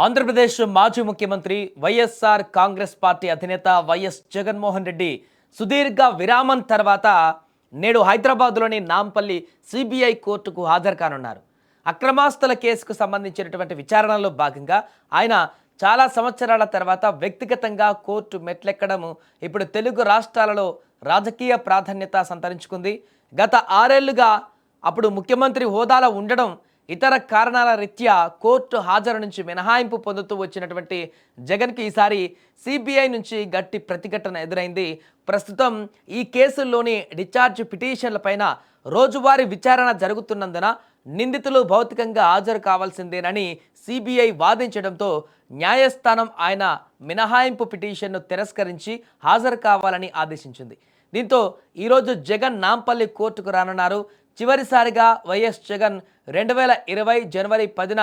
ఆంధ్రప్రదేశ్ మాజీ ముఖ్యమంత్రి వైఎస్ఆర్ కాంగ్రెస్ పార్టీ అధినేత వైఎస్ జగన్మోహన్ రెడ్డి సుదీర్ఘ విరామం తర్వాత నేడు హైదరాబాద్లోని నాంపల్లి సిబిఐ కోర్టుకు హాజరు కానున్నారు. అక్రమాస్తుల కేసుకు సంబంధించినటువంటి విచారణలో భాగంగా ఆయన చాలా సంవత్సరాల తర్వాత వ్యక్తిగతంగా కోర్టు మెట్లెక్కడం ఇప్పుడు తెలుగు రాష్ట్రాలలో రాజకీయ ప్రాధాన్యత సంతరించుకుంది. గత 6 ఏళ్లుగా అప్పుడు ముఖ్యమంత్రి హోదాలో ఉండడం, ఇతర కారణాల రీత్యా కోర్టు హాజరు నుంచి మినహాయింపు పొందుతూ వచ్చినటువంటి జగన్కి ఈసారి సిబిఐ నుంచి గట్టి ప్రతిఘటన ఎదురైంది. ప్రస్తుతం ఈ కేసుల్లోని డిశ్చార్జ్ పిటిషన్లపైన రోజువారీ విచారణ జరుగుతున్నందున నిందితులు భౌతికంగా హాజరు కావాల్సిందేనని సిబిఐ వాదించడంతో న్యాయస్థానం ఆయన మినహాయింపు పిటిషన్ను తిరస్కరించి హాజరు కావాలని ఆదేశించింది. దీంతో ఈరోజు జగన్ నాంపల్లి కోర్టుకు రానున్నారు. చివరిసారిగా వైఎస్ జగన్ 2020 జనవరి 10న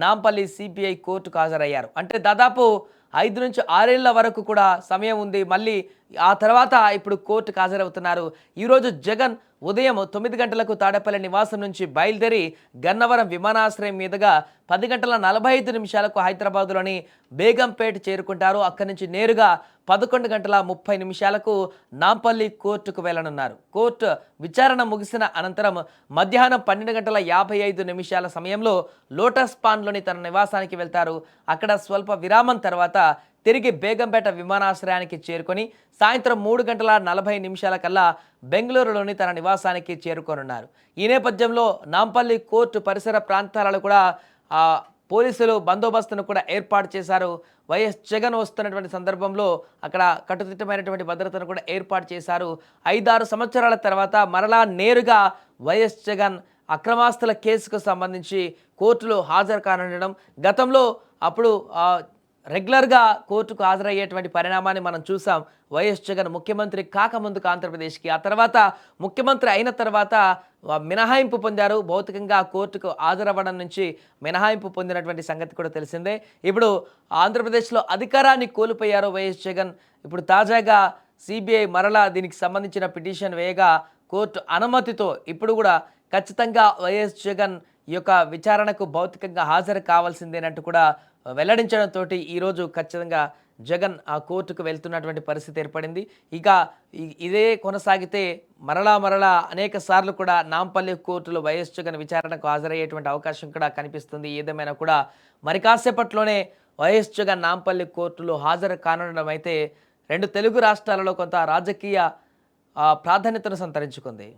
నాంపల్లి సిబిఐ కోర్టుకు హాజరయ్యారు. అంటే దాదాపు 5 నుంచి 6 ఏళ్ల వరకు కూడా సమయం ఉంది. మళ్ళీ ఆ తర్వాత ఇప్పుడు కోర్టుకు హాజరవుతున్నారు. ఈరోజు జగన్ ఉదయం 9 గంటలకు తాడేపల్లి నివాసం నుంచి బయలుదేరి గన్నవరం విమానాశ్రయం మీదుగా 10 గంటల 45 నిమిషాలకు హైదరాబాద్లోని బేగంపేట చేరుకుంటారు. అక్కడి నుంచి నేరుగా 11 గంటల 30 నిమిషాలకు నాంపల్లి కోర్టుకు వెళ్లనున్నారు. కోర్టు విచారణ ముగిసిన అనంతరం మధ్యాహ్నం 12 గంటల 55 నిమిషాల సమయంలో లోటస్ పాండ్లోని తన నివాసానికి వెళ్తారు. అక్కడ స్వల్ప విరామం తర్వాత తిరిగి బేగంపేట విమానాశ్రయానికి చేరుకొని సాయంత్రం 3 గంటల 40 నిమిషాల కల్లా బెంగళూరులోని తన నివాసానికి చేరుకోనున్నారు. ఈ నేపథ్యంలో నాంపల్లి కోర్టు పరిసర ప్రాంతాలలో కూడా పోలీసులు బందోబస్తును కూడా ఏర్పాటు చేశారు. వైఎస్ జగన్ వస్తున్నటువంటి సందర్భంలో అక్కడ కట్టుదిట్టమైనటువంటి భద్రతను కూడా ఏర్పాటు చేశారు. 5-6 సంవత్సరాల తర్వాత మరలా నేరుగా వైఎస్ జగన్ అక్రమాస్తుల కేసుకు సంబంధించి కోర్టులో హాజరు కానుండడం, గతంలో అప్పుడు రెగ్యులర్గా కోర్టుకు హాజరయ్యేటువంటి పరిణామాన్ని మనం చూసాం. వైఎస్ జగన్ ముఖ్యమంత్రి కాకముందుకు ఆంధ్రప్రదేశ్కి, ఆ తర్వాత ముఖ్యమంత్రి అయిన తర్వాత మినహాయింపు పొందారు. భౌతికంగా కోర్టుకు హాజరవ్వడం నుంచి మినహాయింపు పొందినటువంటి సంగతి కూడా తెలిసిందే. ఇప్పుడు ఆంధ్రప్రదేశ్లో అధికారాన్ని కోల్పోయారు వైఎస్ జగన్. ఇప్పుడు తాజాగా సిబిఐ మరలా దీనికి సంబంధించిన పిటిషన్ వేయగా కోర్టు అనుమతితో ఇప్పుడు కూడా ఖచ్చితంగా వైఎస్ జగన్ ఈ యొక్క విచారణకు భౌతికంగా హాజరు కావాల్సిందేనంటూ కూడా వెల్లడించడంతో ఈరోజు ఖచ్చితంగా జగన్ ఆ కోర్టుకు వెళ్తున్నటువంటి పరిస్థితి ఏర్పడింది. ఇక ఇదే కొనసాగితే మరలా అనేక సార్లు కూడా నాంపల్లి కోర్టులో వైఎస్ జగన్ విచారణకు హాజరయ్యేటువంటి అవకాశం కూడా కనిపిస్తుంది. ఏదేమైనా కూడా మరి కాసేపట్లోనే వైఎస్ జగన్ నాంపల్లి కోర్టులో హాజరు కానుండడం అయితే 2 తెలుగు రాష్ట్రాలలో కొంత రాజకీయ ప్రాధాన్యతను సంతరించుకుంది.